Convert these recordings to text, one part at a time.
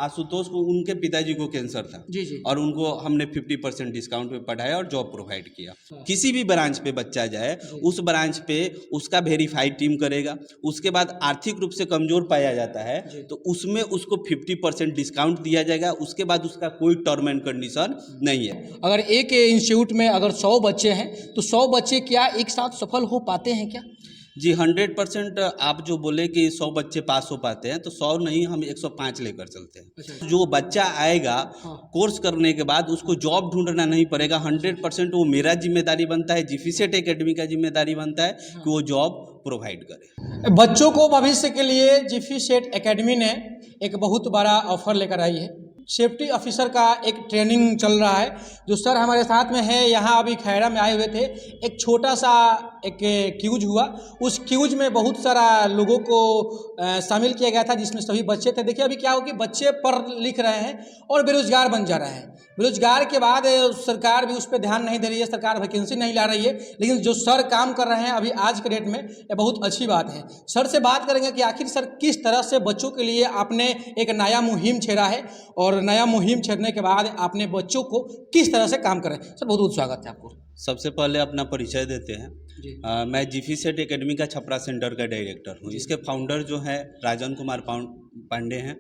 आशुतोष को उनके पिताजी को कैंसर था जी जी। और उनको हमने 50% डिस्काउंट पे पढ़ाया और जॉब प्रोवाइड किया। किसी भी ब्रांच पे बच्चा जाए उस ब्रांच पे उसका वेरीफाइड टीम करेगा, उसके बाद आर्थिक रूप से कमजोर पाया जाता है तो उसमें उसको 50% डिस्काउंट दिया जाएगा, उसके बाद उसका कोई टर्म एंड कंडीशन नहीं है। अगर एक इंस्टीट्यूट में अगर 100 बच्चे हैं तो 100 बच्चे क्या एक साथ सफल हो पाते हैं क्या? जी 100% आप जो बोले कि 100 बच्चे पास हो पाते हैं तो 100 नहीं, हम 105 लेकर चलते हैं। अच्छा। जो बच्चा आएगा कोर्स करने के बाद उसको जॉब ढूंढना नहीं पड़ेगा, 100% वो मेरा जिम्मेदारी बनता है, जीफीसेट एकेडमी का जिम्मेदारी बनता है कि वो जॉब प्रोवाइड करे। बच्चों को भविष्य के लिए जीफीसेट एकेडमी ने एक बहुत बड़ा ऑफर लेकर आई है। सेफ्टी ऑफिसर का एक ट्रेनिंग चल रहा है। जो सर हमारे साथ में है, यहाँ अभी खैरा में आए हुए थे। एक छोटा सा एक क्यूज हुआ, उस क्यूज में बहुत सारा लोगों को शामिल किया गया था जिसमें सभी बच्चे थे। देखिए अभी क्या हो कि बच्चे पढ़ लिख रहे हैं और बेरोजगार बन जा रहे हैं। बेरोजगार के बाद सरकार भी उस पर ध्यान नहीं दे रही है, सरकार वैकेंसी नहीं ला रही है, लेकिन जो सर काम कर रहे हैं अभी आज के डेट में ये बहुत अच्छी बात है। सर से बात करेंगे कि आखिर सर किस तरह से बच्चों के लिए आपने एक नया मुहिम छेड़ा है और नया मुहिम छेड़ने के बाद आपने बच्चों को किस तरह से काम कर रहे हैं। सर बहुत बहुत स्वागत है आपको। सबसे पहले अपना परिचय देते हैं। मैं जीफीसेट एकेडमी का छपरा सेंटर का डायरेक्टर हूँ। इसके फाउंडर जो है राजन कुमार पांडे हैं,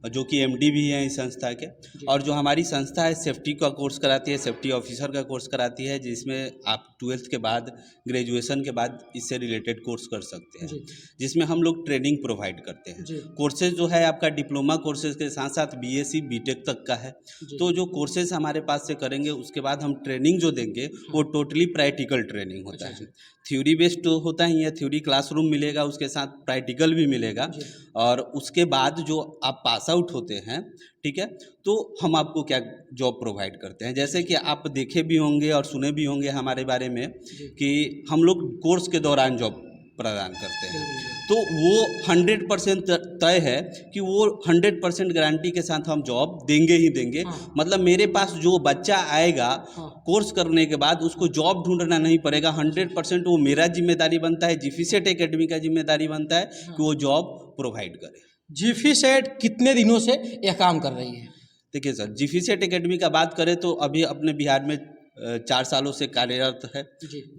जो कि एमडी भी हैं इस संस्था के। और जो हमारी संस्था है सेफ्टी का कोर्स कराती है, सेफ्टी ऑफिसर का कोर्स कराती है, जिसमें आप 12th के बाद ग्रेजुएशन के बाद इससे रिलेटेड कोर्स कर सकते हैं, जिसमें हम लोग ट्रेनिंग प्रोवाइड करते हैं। कोर्सेज जो है आपका डिप्लोमा कोर्सेज के साथ साथ बीएससी बीटेक तक का है। तो जो कोर्सेज हमारे पास से करेंगे उसके बाद हम ट्रेनिंग जो देंगे वो टोटली प्रैक्टिकल ट्रेनिंग होता है। थ्योरी बेस्ड तो होता ही है, थ्योरी क्लासरूम मिलेगा, उसके साथ प्रैक्टिकल भी मिलेगा। और उसके बाद जो आप पास आउट होते हैं, ठीक है, तो हम आपको क्या जॉब प्रोवाइड करते हैं। जैसे कि आप देखे भी होंगे और सुने भी होंगे हमारे बारे में कि हम लोग कोर्स के दौरान जॉब प्रदान करते हैं। तो वो 100% तय है कि वो 100% गारंटी के साथ हम जॉब देंगे ही देंगे। मतलब मेरे पास जो बच्चा आएगा कोर्स करने के बाद उसको जॉब ढूंढना नहीं पड़ेगा, 100% वो मेरा जिम्मेदारी बनता है, जीफीसेट एकेडमी का जिम्मेदारी बनता है कि वो जॉब प्रोवाइड करे। जीफीसेट कितने दिनों से यह काम कर रही है? देखिए सर, जीफीसेट एकेडमी का बात करें तो अभी अपने बिहार में 4 सालों से कार्यरत है।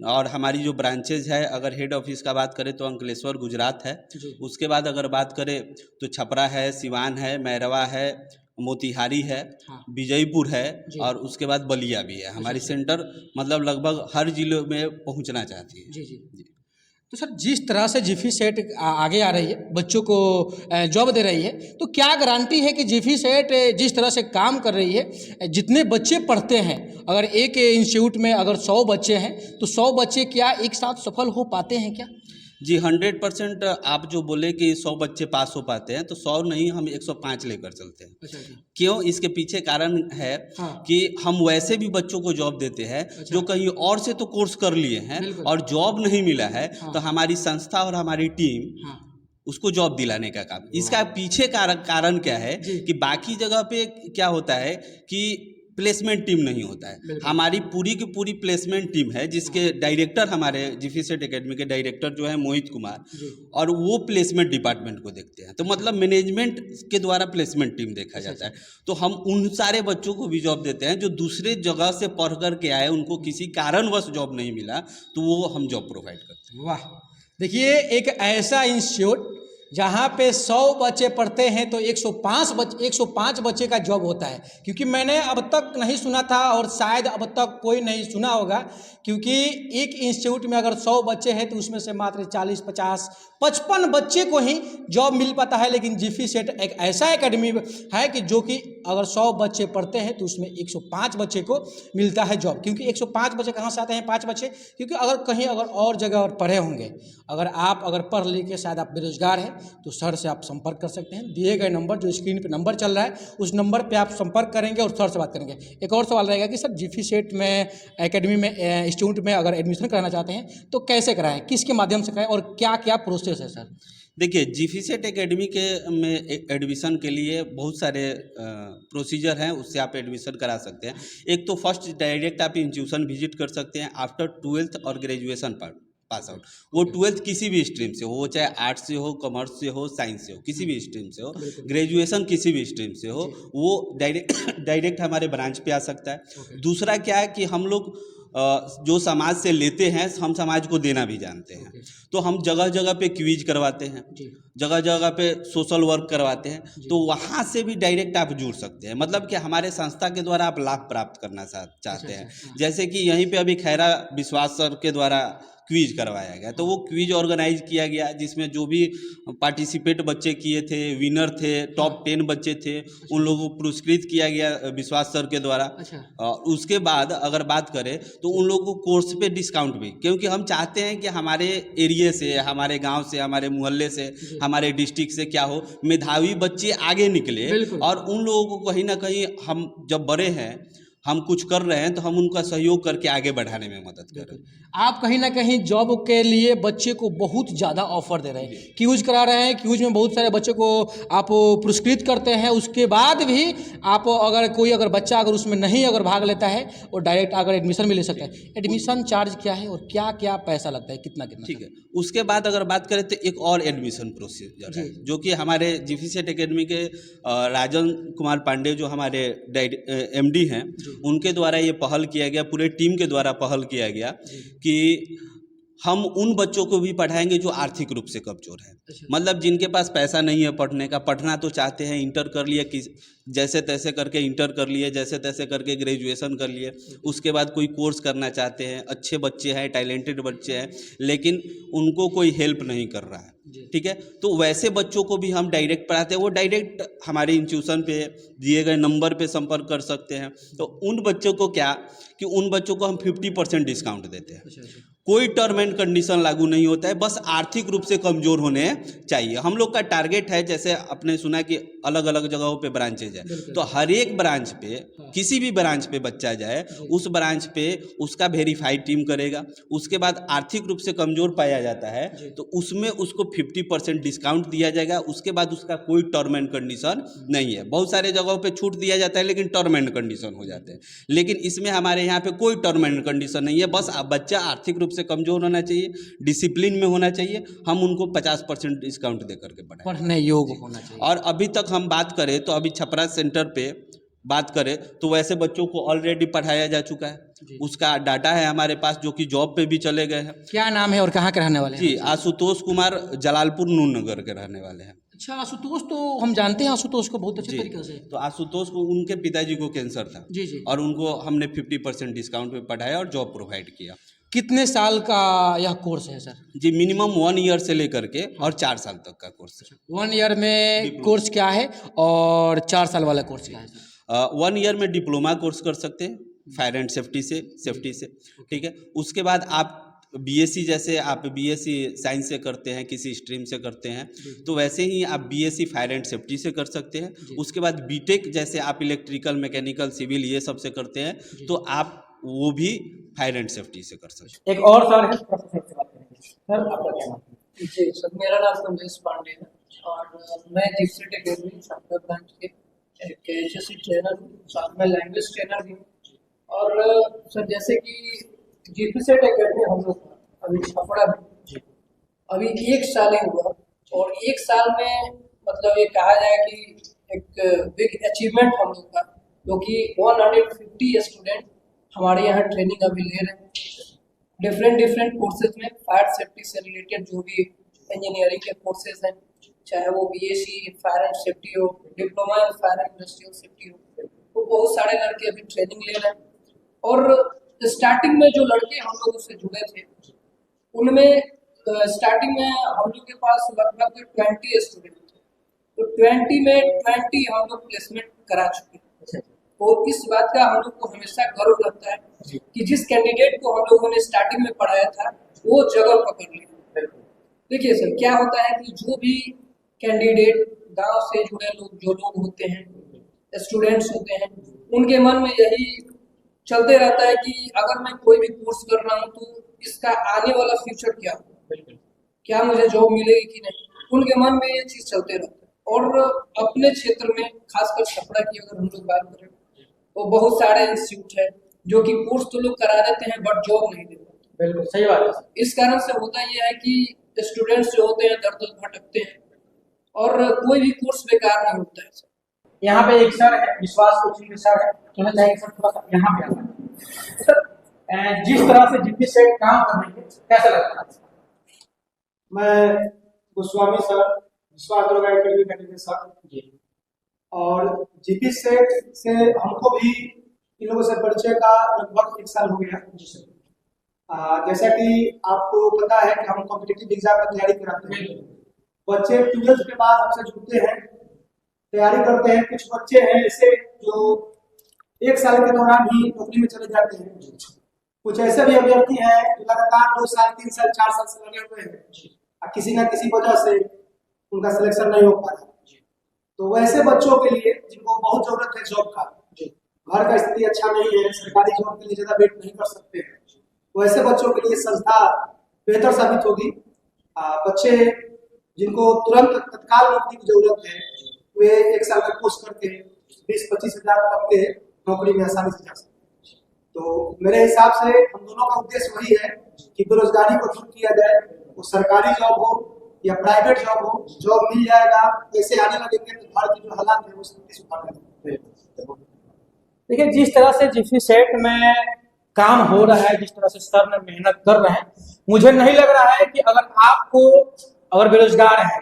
और हमारी जो ब्रांचेज है, अगर हेड ऑफिस का बात करें तो अंकलेश्वर गुजरात है। उसके बाद अगर बात करें तो छपरा है, सिवान है, मैरवा है, मोतिहारी है, विजयपुर है और उसके बाद बलिया भी है। हमारी सेंटर मतलब लगभग हर जिले में पहुंचना चाहती है। जी। तो सर जिस तरह से जीफीसेट आगे आ रही है, बच्चों को जॉब दे रही है, तो क्या गारंटी है कि जीफीसेट जिस तरह से काम कर रही है, जितने बच्चे पढ़ते हैं, अगर एक इंस्टीट्यूट में अगर 100 बच्चे हैं तो 100 बच्चे क्या एक साथ सफल हो पाते हैं क्या? जी 100% आप जो बोले कि 100 बच्चे पास हो पाते हैं तो 100 नहीं, हम 105 लेकर चलते हैं। अच्छा। क्यों? इसके पीछे कारण है कि हम वैसे भी बच्चों को जॉब देते हैं जो कहीं और से तो कोर्स कर लिए हैं और जॉब नहीं मिला है, तो हमारी संस्था और हमारी टीम उसको जॉब दिलाने का काम। इसका पीछे कारण क्या है कि बाकी जगह पे क्या होता है कि प्लेसमेंट टीम नहीं होता है। हमारी पूरी की पूरी प्लेसमेंट टीम है, जिसके डायरेक्टर हमारे जीफीसेट एकेडमी के डायरेक्टर जो है मोहित कुमार, और वो प्लेसमेंट डिपार्टमेंट को देखते हैं। तो मतलब मैनेजमेंट के द्वारा प्लेसमेंट टीम देखा जाता है। तो हम उन सारे बच्चों को भी जॉब देते हैं जो दूसरे जगह से पढ़ करके आए, उनको किसी कारणवश जॉब नहीं मिला, तो वो हम जॉब प्रोवाइड करते हैं। वाह, देखिए एक ऐसा इंस्टीट्यूट जहाँ पे 100 बच्चे पढ़ते हैं तो 105 बच्चे का जॉब होता है। क्योंकि मैंने अब तक नहीं सुना था और शायद अब तक कोई नहीं सुना होगा, क्योंकि एक इंस्टीट्यूट में अगर 100 बच्चे हैं तो उसमें से मात्र 40, 50, 55 बच्चे को ही जॉब मिल पाता है। लेकिन जीफीसेट एक ऐसा एकेडमी है कि जो कि अगर 100 बच्चे पढ़ते हैं तो उसमें 105 बच्चे को मिलता है जॉब। क्योंकि 105 बच्चे कहाँ से आते हैं 5 बच्चे? क्योंकि अगर कहीं और जगह और पढ़े होंगे, अगर पढ़ लिख के शायद आप बेरोजगार हैं तो सर से आप संपर्क कर सकते हैं। दिए गए नंबर, जो स्क्रीन पे नंबर चल रहा है, उस नंबर पे आप संपर्क करेंगे और सर से बात करेंगे। एक और सवाल रहेगा कि सर जीफीसेट में एकेडमी में इंस्टीट्यूट में अगर एडमिशन कराना चाहते हैं तो कैसे कराएं, किसके माध्यम से कराएं और क्या क्या प्रोसेस है सर? देखिए जीफीसेट एकेडमी के में एडमिशन के लिए बहुत सारे प्रोसीजर हैं, उससे आप एडमिशन करा सकते हैं। एक तो फर्स्ट डायरेक्ट आप इंस्टीट्यूशन विजिट कर सकते हैं आफ्टर 12th और ग्रेजुएशन पास आउट, वो 12th किसी भी स्ट्रीम से हो, वो चाहे आर्ट्स से हो, कॉमर्स से हो, साइंस से हो, किसी भी स्ट्रीम से हो, ग्रेजुएशन किसी भी स्ट्रीम से हो, वो डायरेक्ट हमारे ब्रांच पे आ सकता है। दूसरा क्या है कि हम लोग जो समाज से लेते हैं हम समाज को देना भी जानते हैं, तो हम जगह जगह पे क्विज करवाते हैं, जगह जगह पे सोशल वर्क करवाते हैं, तो वहाँ से भी डायरेक्ट आप जुड़ सकते हैं। मतलब कि हमारे संस्था के द्वारा आप लाभ प्राप्त करना चाहते हैं, जैसे कि यहीं पे अभी खैरा विश्वास सर के द्वारा क्विज करवाया गया, तो वो क्विज ऑर्गेनाइज किया गया जिसमें जो भी पार्टिसिपेट बच्चे किए थे, विनर थे, टॉप 10 बच्चे थे, उन लोगों को पुरस्कृत किया गया विश्वास सर के द्वारा। उसके बाद अगर बात करें तो उन लोगों को कोर्स पे डिस्काउंट भी, क्योंकि हम चाहते हैं कि हमारे एरिया से, हमारे गांव से, हमारे मोहल्ले से, हमारे डिस्ट्रिक्ट से क्या हो, मेधावी बच्चे आगे निकले, और उन लोगों को कहीं ना कहीं हम जब बड़े हैं, हम कुछ कर रहे हैं तो हम उनका सहयोग करके आगे बढ़ाने में मदद करें। आप कहीं ना कहीं जॉब के लिए बच्चे को बहुत ज़्यादा ऑफर दे रहे हैं, क्यूज करा रहे हैं, क्यूज में बहुत सारे बच्चों को आप पुरस्कृत करते हैं, उसके बाद भी आप अगर बच्चा अगर उसमें नहीं अगर भाग लेता है वो डायरेक्ट अगर एडमिशन भी ले सकता है। एडमिशन चार्ज क्या है और क्या क्या पैसा लगता है, कितना कितना? ठीक है, उसके बाद अगर बात करें तो एक और एडमिशन प्रोसीजर है जो कि हमारे जीफीसेट एकेडमी के राजन कुमार पांडे जो हमारे MD हैं, उनके द्वारा ये पहल किया गया, पूरे टीम के द्वारा पहल किया गया कि हम उन बच्चों को भी पढ़ाएंगे जो आर्थिक रूप से कमजोर हैं। मतलब जिनके पास पैसा नहीं है पढ़ने का, पढ़ना तो चाहते हैं, इंटर कर लिए, कि जैसे तैसे करके इंटर कर लिए, जैसे तैसे करके ग्रेजुएशन कर लिए, उसके बाद कोई कोर्स करना चाहते हैं, अच्छे बच्चे हैं, टैलेंटेड बच्चे हैं, लेकिन उनको कोई हेल्प नहीं कर रहा है, ठीक है, तो वैसे बच्चों को भी हम डायरेक्ट पढ़ाते हैं। वो डायरेक्ट हमारे इंस्टीट्यूशन पे दिए गए नंबर पे संपर्क कर सकते हैं। तो उन बच्चों को क्या कि उन बच्चों को हम 50% डिस्काउंट देते हैं। कोई टर्म एंड कंडीशन लागू नहीं होता है, बस आर्थिक रूप से कमजोर होने चाहिए। हम लोग का टारगेट है, जैसे आपने सुना कि अलग अलग जगहों पे ब्रांचेज है, तो हर एक ब्रांच पे, किसी भी ब्रांच पे बच्चा जाए, उस ब्रांच पे उसका वेरीफाइड टीम करेगा, उसके बाद आर्थिक रूप से कमजोर पाया जाता है तो उसमें उसको 50% डिस्काउंट दिया जाएगा। उसके बाद उसका कोई टर्म एंड कंडीशन नहीं है। बहुत सारे जगहों पे छूट दिया जाता है लेकिन टर्म एंड कंडीशन हो जाते हैं, लेकिन इसमें हमारे यहाँ पे कोई टर्म एंड कंडीशन नहीं है। बस बच्चा आर्थिक रूप से कमजोर होना चाहिए, डिसिप्लिन में होना चाहिए, हम उनको 50% डिस्काउंट दे करके पढ़ने योग्य होना चाहिए। और अभी तक हम बात करें तो अभी छपरा सेंटर पे बात करें तो वैसे बच्चों को ऑलरेडी पढ़ाया जा चुका है, उसका डाटा है हमारे पास, जो कि जॉब पे भी चले गए हैं। क्या नाम है और कहाँ के रहने वाले हैं? जी, आशुतोष कुमार, जलालपुर नून नगर के रहने वाले हैं। अच्छा, आशुतोष तो हम जानते हैं आशुतोष को बहुत अच्छे तरीके से। तो आशुतोष को, उनके पिताजी को कैंसर था जी, और उनको हमने 50% डिस्काउंट पे पढ़ाया और जॉब प्रोवाइड किया। कितने साल का यह कोर्स है सर? जी, मिनिमम 1 ईयर से लेकर के और 4 साल तक का कोर्स है। 1 ईयर में कोर्स क्या है और 4 साल वाला कोर्स क्या है सर? 1 ईयर में डिप्लोमा कोर्स कर सकते हैं फायर एंड सेफ्टी से, ठीक है। उसके बाद आप BSc, जैसे आप BSc साइंस से करते हैं, किसी स्ट्रीम से करते हैं, तो वैसे ही आप BSc फायर एंड सेफ्टी से कर सकते हैं। उसके बाद BTech, जैसे आप इलेक्ट्रिकल, मैकेनिकल, सिविल ये सब से करते हैं, तो आप वो भी फायर एंड सेफ्टी से कर सकते हैं। एक और सर है, प्रोफेसर से बात करेंगे। सर आपका क्या नाम है? जी सर, मेरा नाम संदेश पांडे है और मैं जीफीसेट एकेडमी शाखा ब्रांच के एक HSC ट्रेनर हूँ, साथ में लैंग्वेज ट्रेनर भी हूँ। और सर जैसे कि जीफीसेट एकेडमी हम लोग अभी छपड़ा में अभी 1 साल ही हुआ, और 1 साल में मतलब ये कहा जाए कि एक बिग अचीवमेंट हम लोग का, जो कि 150 स्टूडेंट हमारे यहाँ ट्रेनिंग अभी ले रहे हैं डिफरेंट कोर्सेज में। फायर सेफ्टी से रिलेटेड जो भी इंजीनियरिंग के कोर्सेज हैं, चाहे वो BSc फायर एंड सेफ्टी हो, diploma in fire and industrial safety हो, तो बहुत सारे लड़के अभी ट्रेनिंग ले रहे हैं। और स्टार्टिंग में जो लड़के हम लोगों से जुड़े थे, उनमें स्टार्टिंग में हम लोग के पास लगभग 20 स्टूडेंट थे, तो 20 में 20 हम लोग प्लेसमेंट करा चुके हैं। तो इस बात का हम लोग को हमेशा गर्व लगता है कि जिस कैंडिडेट को हम लोगों ने स्टार्टिंग में पढ़ाया था वो जगह पकड़ लिया। देखिए सर, क्या होता है कि जो भी कैंडिडेट गांव से जुड़े लोग, जो लोग होते हैं, स्टूडेंट्स होते हैं, उनके मन में यही चलते रहता है कि अगर मैं कोई भी कोर्स कर रहा हूँ तो इसका आने वाला फ्यूचर क्या होगा, क्या मुझे जॉब मिलेगी कि नहीं। उनके मन में ये चीज चलते रहता है। और अपने क्षेत्र में खासकर छपरा की अगर हम लोग बात करें तो बहुत सारे इंस्टीट्यूट है जो कि कोर्स तो लोग करा देते हैं बट जॉब नहीं देते। बिल्कुल सही बात है सर। इस कारण से होता यह है कि स्टूडेंट्स जो होते हैं दर दर भटकते हैं और कोई भी कोर्स बेकार नहीं होता है सर। यहाँ पे एक सर है, विश्वास कोचिंग के सर है, कहना चाहेंगे सर थोड़ा सा यहाँ पे आना सर। जिस तरह से जीपी सेट काम कर रही है कैसा लगता है? मैं गोस्वामी सर, विश्वास दरोगा एकेडमी सर जी और जीपी सेट से हमको भी इन लोगों से परिचय का लगभग 1 साल हो गया। जी सर। जैसा कि आपको पता है कि हम कॉम्पिटिटिव एग्जाम की तैयारी कराते हैं। बच्चे 12th के बाद हमसे जुड़ते हैं, तैयारी करते हैं। कुछ बच्चे हैं ऐसे जो 1 साल के दौरान ही नौकरी में चले जाते हैं। कुछ ऐसे भी अभ्यर्थी हैं जो लगातार 2 साल 3 साल 4 साल से लगे हुए हैं, किसी ना किसी वजह से उनका सिलेक्शन नहीं हो पा रहा। तो वैसे बच्चों के लिए जिनको बहुत जरूरत है जॉब का, घर का स्थिति अच्छा नहीं है, सरकारी जॉब के लिए ज्यादा वेट नहीं कर सकते हैं, वैसे बच्चों के लिए संस्था बेहतर साबित होगी। बच्चे जिनको तुरंत तत्काल नौकरी की जरूरत है वे 1 साल का कोर्स करके 20-25 हजार तक के नौकरी में आसानी से जा सकते हैं। तो मेरे हिसाब से हम दोनों का उद्देश्य वही है कि बेरोजगारी को दूर किया जाए। वो सरकारी जॉब हो या प्राइवेट जॉब हो, जॉब मिल जाएगा। ऐसे आने लगेंगे तो भारत की जो हालात है वो स्थिति सुधार लेंगे। देखिए जिस तरह से जीपी सेट में काम हो रहा है, जिस तरह से सर ने मेहनत कर रहे हैं, मुझे नहीं लग रहा है कि अगर बेरोजगार हैं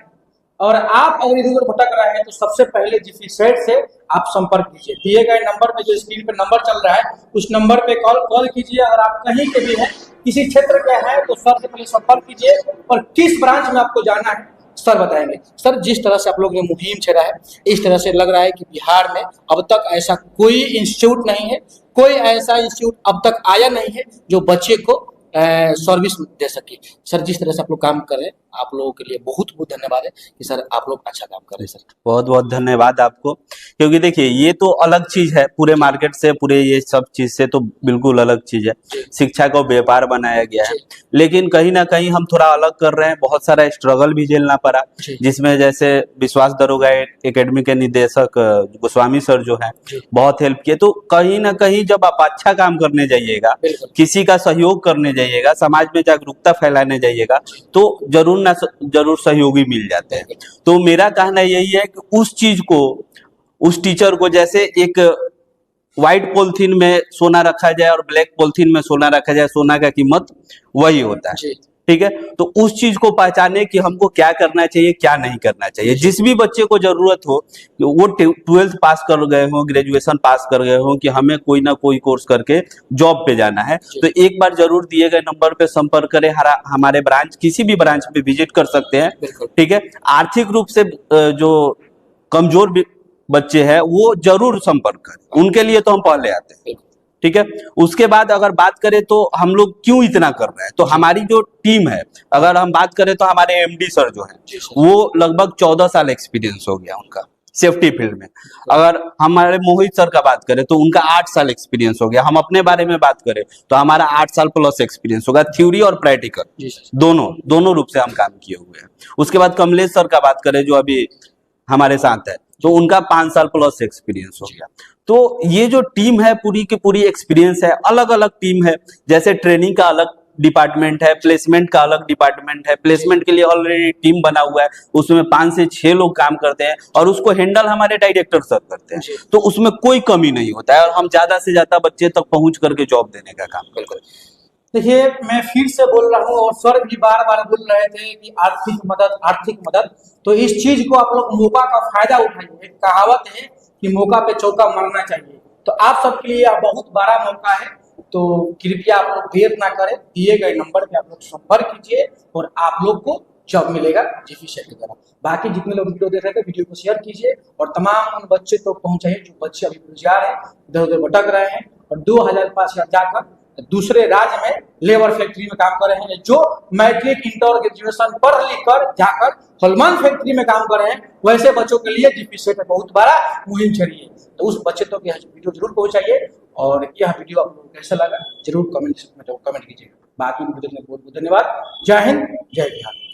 और आप अगर इधर उधर भटक रहे हैं तो सबसे पहले जीपी सेट से आप संपर्क कीजिए। दिए गए नंबर पे, जो स्क्रीन पे नंबर चल रहा है, उस नंबर पे कॉल कीजिए। अगर आप कहीं के भी हैं, किसी क्षेत्र के हैं, तो सर से पहले संपर्क कीजिए और किस ब्रांच में आपको जाना है सर बताएंगे। सर जिस तरह से आप लोग ने मुहिम छेड़ा है, इस तरह से लग रहा है कि बिहार में अब तक ऐसा कोई इंस्टीट्यूट नहीं है, कोई ऐसा इंस्टीट्यूट अब तक आया नहीं है जो बच्चे को सर्विस दे सके। सर जिस तरह से आप लोग काम कर रहे हैं, आप लोगों के लिए बहुत बहुत धन्यवाद है कि सर आप लोग अच्छा काम कर रहे हैं। सर बहुत बहुत धन्यवाद आपको, क्योंकि देखिए ये तो अलग चीज है, पूरे मार्केट से, पूरे ये सब चीज से तो बिल्कुल अलग चीज है। शिक्षा को व्यापार बनाया गया है, लेकिन कहीं ना कहीं हम थोड़ा अलग कर रहे हैं। बहुत सारा स्ट्रगल भी झेलना पड़ा, जिसमें जैसे विश्वास दरोगा एकेडमी के निदेशक गोस्वामी सर जो है बहुत हेल्प किए। तो कहीं ना कहीं जब आप अच्छा काम करने जाइएगा, किसी का सहयोग करने जाइएगा, समाज में जागरूकता फैलाने जाइएगा, तो जरूर सहयोगी मिल जाते हैं। तो मेरा कहना यही है कि उस चीज को, उस टीचर को, जैसे एक व्हाइट पॉलिथीन में सोना रखा जाए और ब्लैक पॉलिथीन में सोना रखा जाए, सोना का कीमत वही होता है, ठीक है। तो उस चीज को पहचाने कि हमको क्या करना चाहिए, क्या नहीं करना चाहिए। जिस भी बच्चे को जरूरत हो, वो 12th पास कर गए हो, ग्रेजुएशन पास कर गए हो, कि हमें कोई ना कोई कोर्स करके जॉब पे जाना है, तो एक बार जरूर दिए गए नंबर पे संपर्क करें। हमारे ब्रांच, किसी भी ब्रांच पे विजिट कर सकते हैं, ठीक है। आर्थिक रूप से जो कमजोर बच्चे हैं वो जरूर संपर्क करें, उनके लिए तो हम पहले आते हैं, ठीक है। उसके बाद अगर बात करें तो हम लोग क्यों इतना कर रहे हैं, तो हमारी जो टीम है, अगर हम बात करें तो हमारे एमडी सर जो है वो लगभग 14 साल एक्सपीरियंस हो गया उनका सेफ्टी फील्ड में। अगर हमारे मोहित सर का बात करें तो उनका 8 साल एक्सपीरियंस हो गया। हम अपने बारे में बात करें तो हमारा 8 साल प्लस एक्सपीरियंस होगा, थ्योरी और प्रैक्टिकल दोनों रूप से हम काम किए हुए हैं। उसके बाद कमलेश सर का बात करें जो अभी हमारे साथ है, तो उनका 5 साल प्लस एक्सपीरियंस हो गया। तो ये जो टीम है पूरी की पूरी एक्सपीरियंस है, अलग अलग टीम है। जैसे ट्रेनिंग का अलग डिपार्टमेंट है, प्लेसमेंट का अलग डिपार्टमेंट है। प्लेसमेंट के लिए ऑलरेडी टीम बना हुआ है, उसमें 5 से 6 लोग काम करते हैं और उसको हैंडल हमारे डायरेक्टर सर करते हैं। तो उसमें कोई कमी नहीं होता है और हम ज्यादा से ज्यादा बच्चे तक पहुंच करके जॉब देने का काम करते हैं। देखिए मैं फिर से बोल रहा हूँ और सर भी बार बार बोल रहे थे कि आर्थिक मदद, तो इस चीज को आप लोग मौका का फायदा उठाइए। कहावत है कि मौका पे चौका मारना चाहिए, तो आप सबके लिए यह बहुत बड़ा मौका है। तो कृपया आप लोग देर ना करें, दिए गए नंबर पे आप लोग संपर्क कीजिए और आप लोग को जॉब मिलेगा जीपी सेट के द्वारा। बाकी जितने लोग वीडियो देख रहे थे, वीडियो को शेयर कीजिए और तमाम उन बच्चे तो पहुंचाइए जो बच्चे अभी बेरोजगार हैं, इधर उधर भटक रहे हैं और 2000 जाकर दूसरे राज्य में लेबर फैक्ट्री में काम कर रहे हैं, जो मैट्रिक इंटर ग्रेजुएशन पढ़ लिख कर जाकर हॉलमार्क फैक्ट्री में काम कर रहे हैं। वैसे बच्चों के लिए जीपी सेट बहुत बड़ा मुहिम चली है, तो उस बच्चे तक यह वीडियो जरूर पहुंचाइए और यह वीडियो आप लोगों को कैसा लगा जरूर कमेंट कीजिएगा। बाकी वीडियो देखने बहुत बहुत धन्यवाद। जय हिंद, जय बिहार।